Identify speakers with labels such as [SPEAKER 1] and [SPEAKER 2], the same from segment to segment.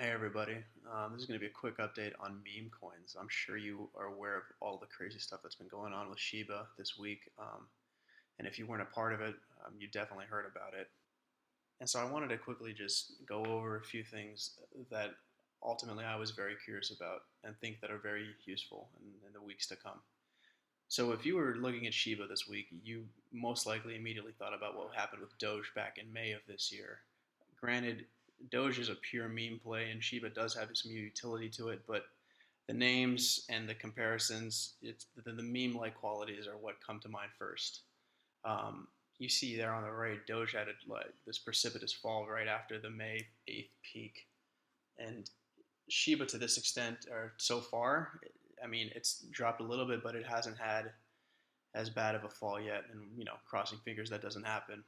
[SPEAKER 1] Hey everybody, this is going to be a quick update on meme coins. I'm sure you are aware of all the crazy stuff that's been going on with Shiba this week, and if you weren't a part of it, you definitely heard about it. And so I wanted to quickly just go over a few things that ultimately I was very curious about and think that are very useful in the weeks to come. So if you were looking at Shiba this week, you most likely immediately thought about what happened with Doge back in May of this year. Granted, Doge is a pure meme play, and Shiba does have some utility to it, but the names and the comparisons, it's the meme-like qualities are what come to mind first. You see there on the right, Doge had this precipitous fall right after the May 8th peak, and Shiba to this extent, or so far, I mean, it's dropped a little bit, but it hasn't had as bad of a fall yet, and crossing fingers that doesn't happen.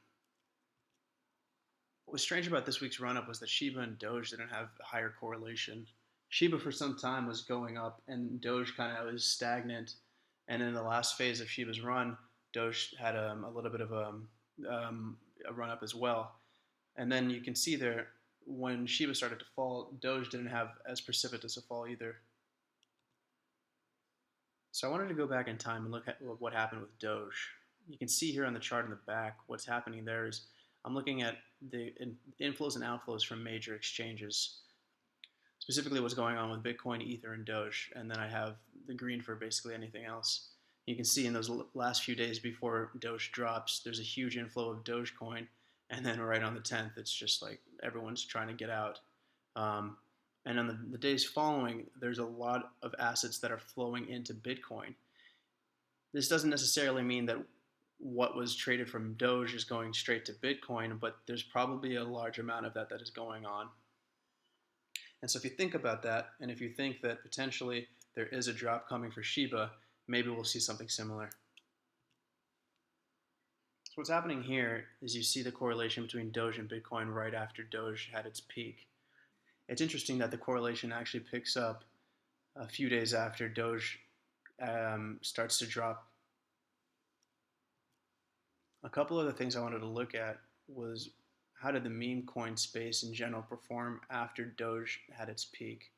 [SPEAKER 1] What was strange about this week's run-up was that Shiba and Doge didn't have a higher correlation. Shiba for some time was going up, and Doge kind of was stagnant. And in the last phase of Shiba's run, Doge had a little bit of a run-up as well. And then you can see there, when Shiba started to fall, Doge didn't have as precipitous a fall either. So I wanted to go back in time and look at what happened with Doge. You can see here on the chart in the back, what's happening there is I'm looking at the inflows and outflows from major exchanges, specifically what's going on with Bitcoin, Ether, and Doge, and then I have the green for basically anything else. You can see in those last few days before Doge drops, there's a huge inflow of Dogecoin, and then right on the 10th, it's just like everyone's trying to get out. And on the days following, there's a lot of assets that are flowing into Bitcoin. This doesn't necessarily mean that what was traded from Doge is going straight to Bitcoin, but there's probably a large amount of that is going on. And so if you think about that, and if you think that potentially there is a drop coming for Shiba, maybe we'll see something similar. So what's happening here is you see the correlation between Doge and Bitcoin right after Doge had its peak. It's interesting that the correlation actually picks up a few days after Doge starts to drop. A couple other things I wanted to look at was how did the meme coin space in general perform after Doge had its peak.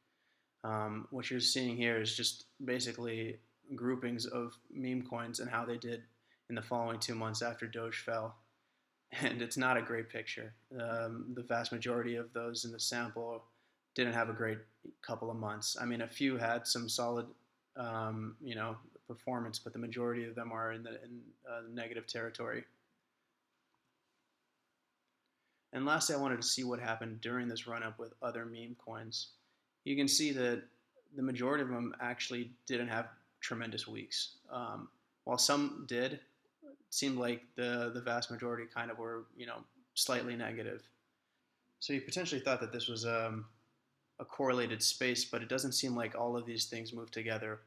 [SPEAKER 1] What you're seeing here is just basically groupings of meme coins and how they did in the following 2 months after Doge fell. And it's not a great picture. The vast majority of those in the sample didn't have a great couple of months. I mean, a few had some solid, performance, but the majority of them are in negative territory. And lastly, I wanted to see what happened during this run-up with other meme coins. You can see that the majority of them actually didn't have tremendous weeks. While some did, it seemed like the vast majority kind of were, slightly negative. So you potentially thought that this was a correlated space, but it doesn't seem like all of these things move together.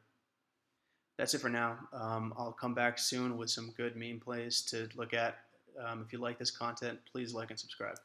[SPEAKER 1] That's it for now. I'll come back soon with some good meme plays to look at. If you like this content, please like and subscribe.